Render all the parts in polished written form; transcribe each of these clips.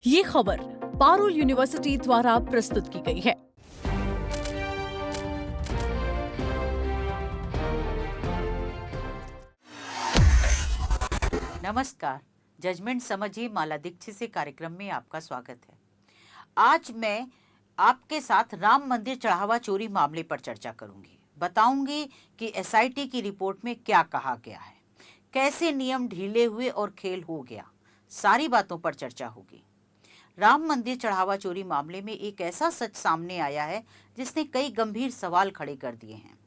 ये खबर पारुल यूनिवर्सिटी द्वारा प्रस्तुत की गई है। नमस्कार। जजमेंट समझिए माला दीक्षित से कार्यक्रम में आपका स्वागत है। आज मैं आपके साथ राम मंदिर चढ़ावा चोरी मामले पर चर्चा करूंगी। बताऊंगी कि एसआईटी की रिपोर्ट में क्या कहा गया है, कैसे नियम ढीले हुए और खेल हो गया। सारी बातों पर चर्चा होगी। राम मंदिर चढ़ावा चोरी मामले में एक ऐसा सच सामने आया है जिसने कई गंभीर सवाल खड़े कर दिए हैं।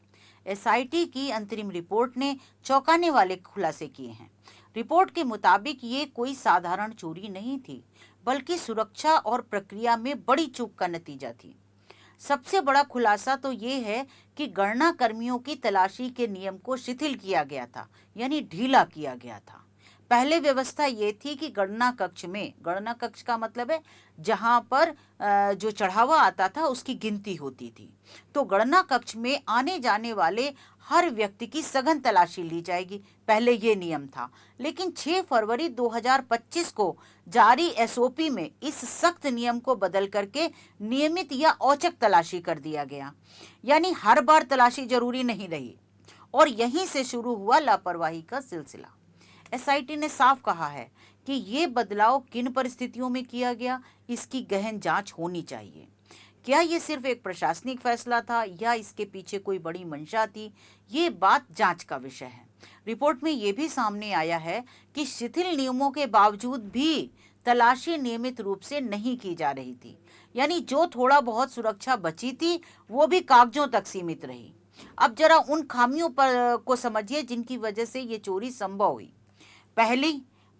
एसआईटी की अंतरिम रिपोर्ट ने चौंकाने वाले खुलासे किए हैं। रिपोर्ट के मुताबिक ये कोई साधारण चोरी नहीं थी, बल्कि सुरक्षा और प्रक्रिया में बड़ी चूक का नतीजा थी। सबसे बड़ा खुलासा तो ये है कि गणना कर्मियों की तलाशी के नियम को शिथिल किया गया था, यानी ढीला किया गया था। पहले व्यवस्था ये थी कि गणना कक्ष का मतलब है जहां पर जो चढ़ावा आता था उसकी गिनती होती थी। तो गणना कक्ष में आने जाने वाले हर व्यक्ति की सघन तलाशी ली जाएगी, पहले ये नियम था। लेकिन 6 फरवरी 2025 को जारी एसओपी में इस सख्त नियम को बदल करके नियमित या औचक तलाशी कर दिया गया, यानी हर बार तलाशी जरूरी नहीं रही। और यहीं से शुरू हुआ लापरवाही का सिलसिला। एसआईटी ने साफ कहा है कि ये बदलाव किन परिस्थितियों में किया गया, इसकी गहन जांच होनी चाहिए। क्या ये सिर्फ एक प्रशासनिक फैसला था या इसके पीछे कोई बड़ी मंशा थी, ये बात जांच का विषय है। रिपोर्ट में ये भी सामने आया है कि शिथिल नियमों के बावजूद भी तलाशी नियमित रूप से नहीं की जा रही थी, यानी जो थोड़ा बहुत सुरक्षा बची थी वो भी कागजों तक सीमित रही। अब जरा उन खामियों पर को समझिए जिनकी वजह से ये चोरी संभव हुई। पहली,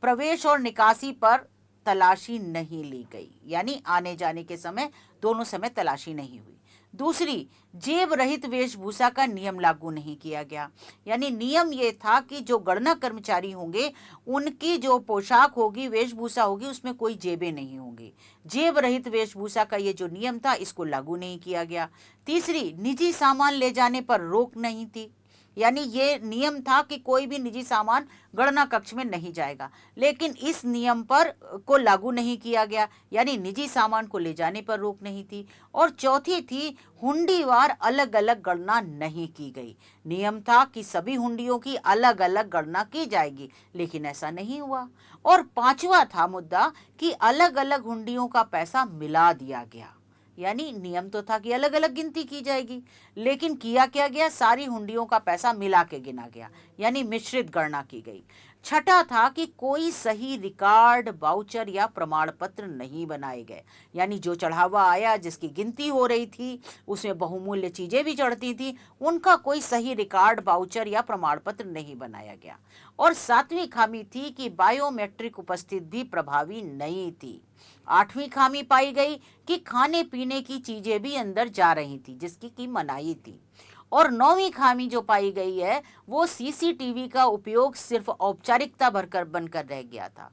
प्रवेश और निकासी पर तलाशी नहीं ली गई, यानी आने जाने के समय दोनों समय तलाशी नहीं हुई। दूसरी, जेब रहित वेशभूषा का नियम लागू नहीं किया गया, यानी नियम ये था कि जो गणना कर्मचारी होंगे उनकी जो पोशाक होगी, वेशभूषा होगी, उसमें कोई जेबें नहीं होंगी। जेब रहित वेशभूषा का ये जो नियम था इसको लागू नहीं किया गया। तीसरी, निजी सामान ले जाने पर रोक नहीं थी, यानी ये नियम था कि कोई भी निजी सामान गणना कक्ष में नहीं जाएगा, लेकिन इस नियम पर को लागू नहीं किया गया, यानी निजी सामान को ले जाने पर रोक नहीं थी। और चौथी थी, हुंडीवार अलग अलग गणना नहीं की गई। नियम था कि सभी हुंडियों की अलग अलग गणना की जाएगी, लेकिन ऐसा नहीं हुआ। और पांचवा था मुद्दा कि अलग अलग हुंडियों का पैसा मिला दिया गया, यानी नियम तो था कि अलग अलग गिनती की जाएगी, लेकिन किया क्या गया, सारी हुंडियों का पैसा मिला के गिना गया, यानी मिश्रित गणना की गई। छठा था कि कोई सही रिकॉर्ड, वाउचर या प्रमाण पत्र नहीं बनाए गए, यानी जो चढ़ावा आया, जिसकी गिनती हो रही थी, उसमें बहुमूल्य चीजें भी चढ़ती थी, उनका कोई सही रिकॉर्ड, वाउचर या प्रमाण पत्र नहीं बनाया गया। और सातवीं खामी थी कि बायोमेट्रिक उपस्थिति भी प्रभावी नहीं थी। आठवीं खामी पाई गई कि खाने पीने की चीजें भी अंदर जा रही थी, जिसकी की मनाही थी। और नौवीं खामी जो पाई गई है वो सीसीटीवी का उपयोग सिर्फ औपचारिकता भरकर बनकर रह गया था।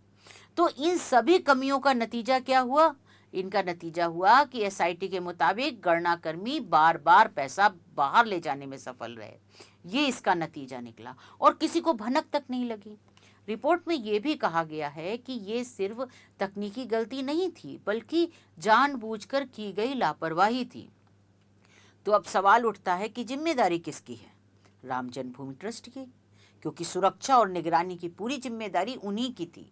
तो इन सभी कमियों का नतीजा क्या हुआ? इनका नतीजा हुआ कि एसआईटी के मुताबिक गणना कर्मी बार बार पैसा बाहर ले जाने में सफल रहे। ये इसका नतीजा निकला और किसी को भनक तक नहीं लगी। रिपोर्ट में यह भी कहा गया है कि ये सिर्फ तकनीकी गलती नहीं थी, बल्कि जानबूझकर की गई लापरवाही थी। तो अब सवाल उठता है कि जिम्मेदारी किसकी है? राम जन्मभूमि ट्रस्ट की, क्योंकि सुरक्षा और निगरानी की पूरी जिम्मेदारी उन्हीं की थी।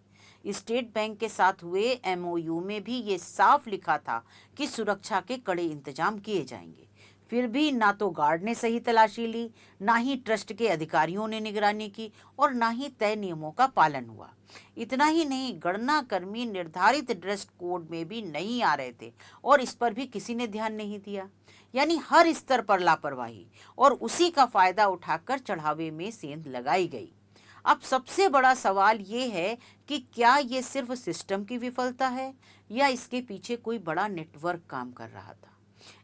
स्टेट बैंक के साथ हुए एमओयू में भी ये साफ लिखा था कि सुरक्षा के कड़े इंतजाम किए जाएंगे। फिर भी ना तो गार्ड ने सही तलाशी ली, ना ही ट्रस्ट के अधिकारियों ने निगरानी की और ना ही तय नियमों का पालन हुआ। इतना ही नहीं, गणना कर्मी निर्धारित ड्रेस कोड में भी नहीं आ रहे थे और इस पर भी किसी ने ध्यान नहीं दिया, यानी हर स्तर पर लापरवाही, और उसी का फायदा उठाकर चढ़ावे में सेंध लगाई गई। अब सबसे बड़ा सवाल ये है कि क्या ये सिर्फ सिस्टम की विफलता है या इसके पीछे कोई बड़ा नेटवर्क काम कर रहा था?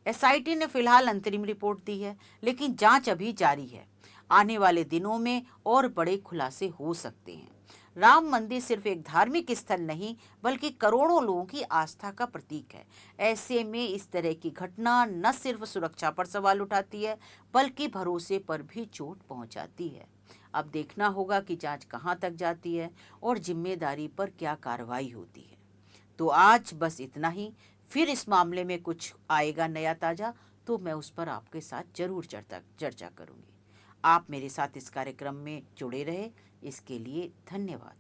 एसआईटी ने फिलहाल अंतरिम रिपोर्ट दी है, लेकिन जांच अभी जारी है। आने वाले दिनों में और बड़े खुलासे हो सकते हैं। राम मंदिर सिर्फ एक धार्मिक स्थल नहीं, बल्कि करोड़ों लोगों की आस्था का प्रतीक है। ऐसे में इस तरह की घटना न सिर्फ सुरक्षा पर सवाल उठाती है, बल्कि भरोसे पर भी चोट पहुंचाती है। अब देखना होगा कि जांच कहां तक जाती है और जिम्मेदारी पर क्या कार्रवाई होती है। तो आज बस इतना ही। फिर इस मामले में कुछ आएगा नया ताज़ा तो मैं उस पर आपके साथ जरूर चर्चा करूंगी। आप मेरे साथ इस कार्यक्रम में जुड़े रहे, इसके लिए धन्यवाद।